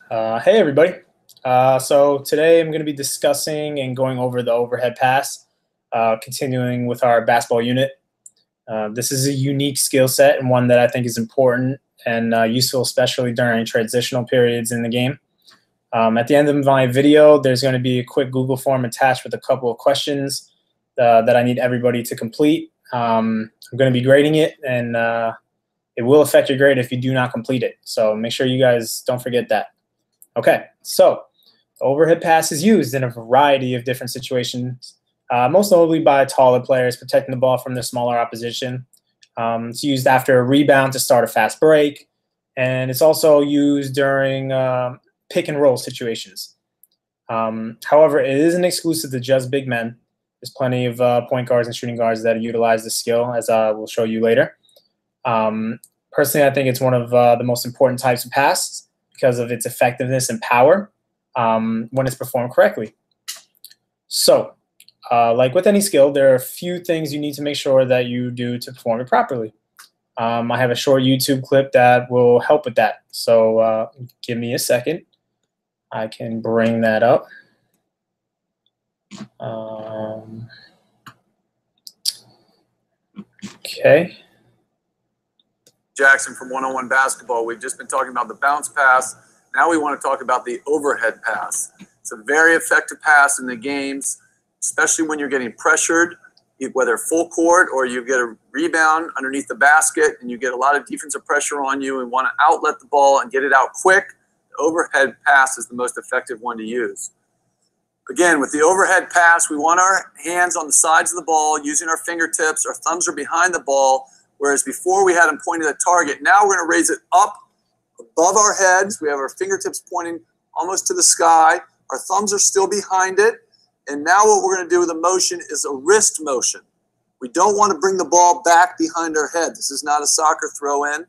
Hey everybody. So today I'm going to be discussing and going over the overhead pass, continuing with our basketball unit. This is a unique skill set and one that I think is important and useful, especially during transitional periods in the game. At the end of my video, there's going to be a quick Google form attached with a couple of questions that I need everybody to complete. I'm going to be grading it, and it will affect your grade if you do not complete it. So make sure you guys don't forget that. Okay, so overhead pass is used in a variety of different situations, most notably by taller players protecting the ball from the smaller opposition. It's used after a rebound to start a fast break, and it's also used during pick and roll situations. However, it isn't exclusive to just big men. There's plenty of point guards and shooting guards that utilize this skill, as I will show you later. Personally, I think it's one of the most important types of pass because of its effectiveness and power when it's performed correctly. So, like with any skill, there are a few things you need to make sure that you do to perform it properly. I have a short YouTube clip that will help with that. So give me a second. I can bring that up. Okay. Jackson from 101 Basketball. We've just been talking about the bounce pass. Now we want to talk about the overhead pass. It's a very effective pass in the games, especially when you're getting pressured, whether full court or you get a rebound underneath the basket and you get a lot of defensive pressure on you and want to outlet the ball and get it out quick. The overhead pass is the most effective one to use. Again, with the overhead pass, we want our hands on the sides of the ball using our fingertips. Our thumbs are behind the ball. Whereas before we had them pointed at target, now we're going to raise it up above our heads. We have our fingertips pointing almost to the sky. Our thumbs are still behind it. And now what we're going to do with the motion is a wrist motion. We don't want to bring the ball back behind our head. This is not a soccer throw-in.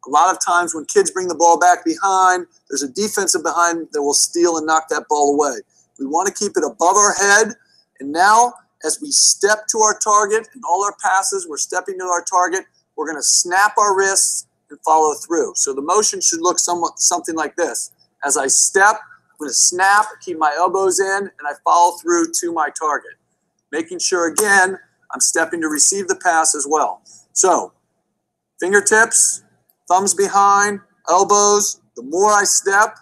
A lot of times when kids bring the ball back behind, there's a defensive behind that will steal and knock that ball away. We want to keep it above our head. And now as we step to our target, and all our passes, we're stepping to our target, we're going to snap our wrists and follow through. So the motion should look something like this. As I step, I'm going to snap, keep my elbows in, and I follow through to my target. Making sure, again, I'm stepping to receive the pass as well. So fingertips, thumbs behind, elbows. The more I step,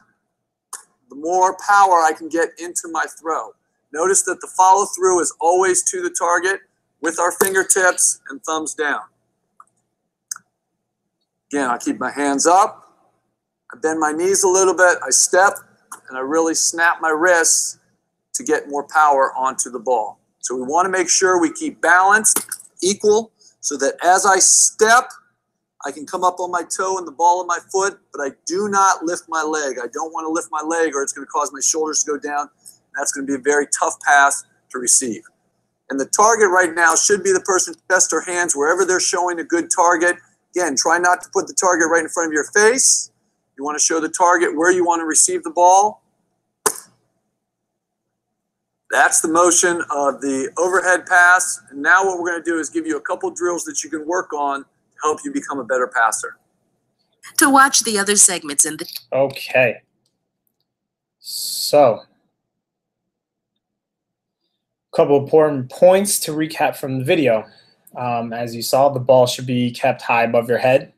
the more power I can get into my throw. Notice that the follow through is always to the target with our fingertips and thumbs down. Again, I keep my hands up. I bend my knees a little bit. I step, and I really snap my wrists to get more power onto the ball. So we want to make sure we keep balance equal so that as I step, I can come up on my toe and the ball of my foot, but I do not lift my leg. I don't want to lift my leg or it's going to cause my shoulders to go down. That's going to be a very tough pass to receive. And the target right now should be the person's chest or hands, wherever they're showing a good target. Again, try not to put the target right in front of your face. You want to show the target where you want to receive the ball. That's the motion of the overhead pass. And now what we're going to do is give you a couple drills that you can work on to help you become a better passer. To watch the other segments in the... Okay. So, a couple important points to recap from the video. As you saw, the ball should be kept high above your head.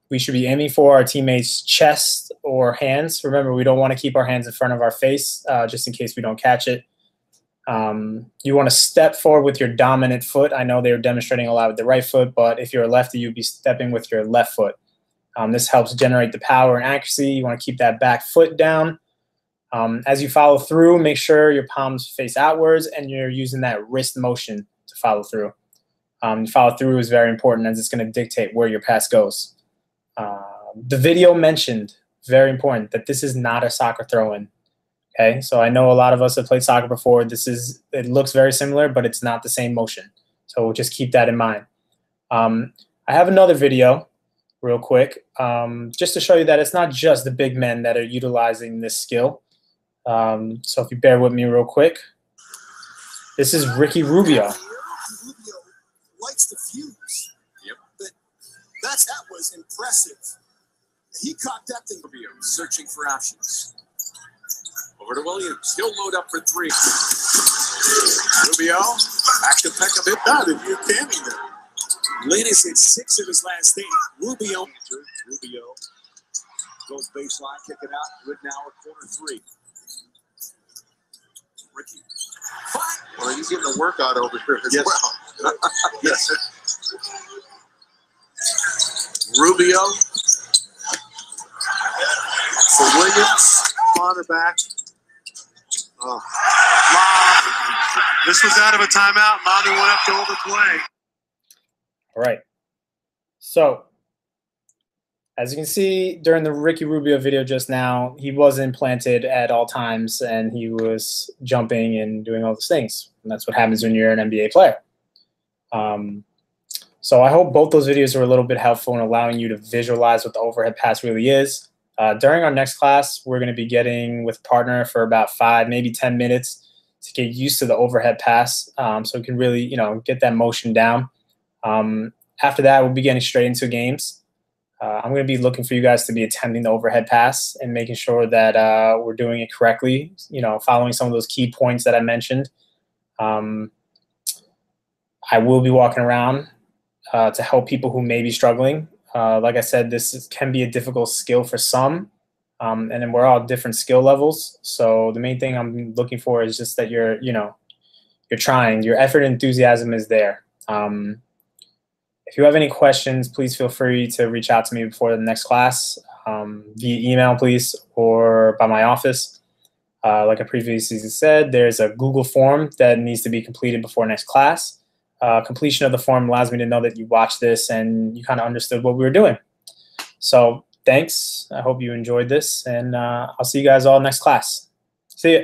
We should be aiming for our teammates' chest or hands. Remember, we don't want to keep our hands in front of our face just in case we don't catch it. You want to step forward with your dominant foot. I know they were demonstrating a lot with the right foot, but if you're a lefty, you'd be stepping with your left foot. This helps generate the power and accuracy. You want to keep that back foot down. As you follow through, make sure your palms face outwards and you're using that wrist motion to follow through. Follow through is very important as it's going to dictate where your pass goes. The video mentioned, very important, that this is not a soccer throw-in. Okay, so I know a lot of us have played soccer before. It looks very similar, but it's not the same motion. So just keep that in mind. I have another video real quick just to show you that it's not just the big men that are utilizing this skill. So if you bear with me real quick, this is Ricky Rubio. Lights the fuse. Yep. But that was impressive. He caught that thing. Searching for options. Over to Williams. He'll load up for three. Rubio. Back to Pekka. Not if you can either. Linus hit 6 of his last 8. Rubio goes baseline, kick it out. Good now at corner 3. Ricky. Well, he's getting a workout over here as well. Yes. Rubio. For Williams. Cornerback. Oh. This was out of a timeout. Manu went up to overplay. All right. So, as you can see during the Ricky Rubio video just now, he wasn't planted at all times, and he was jumping and doing all those things. And that's what happens when you're an NBA player. So I hope both those videos are a little bit helpful in allowing you to visualize what the overhead pass really is. During our next class, we're going to be getting with a partner for about 5, maybe 10 minutes to get used to the overhead pass, so we can really, get that motion down. After that, we'll be getting straight into games. I'm going to be looking for you guys to be attempting the overhead pass and making sure that we're doing it correctly, following some of those key points that I mentioned. I will be walking around to help people who may be struggling. Like I said, can be a difficult skill for some, and then we're all different skill levels. So the main thing I'm looking for is just that you're trying. Your effort and enthusiasm is there. If you have any questions, please feel free to reach out to me before the next class, via email, please, or by my office. Like I previously said, there's a Google form that needs to be completed before next class. Completion of the form allows me to know that you watched this and you kind of understood what we were doing. So thanks. I hope you enjoyed this, and I'll see you guys all next class. See ya.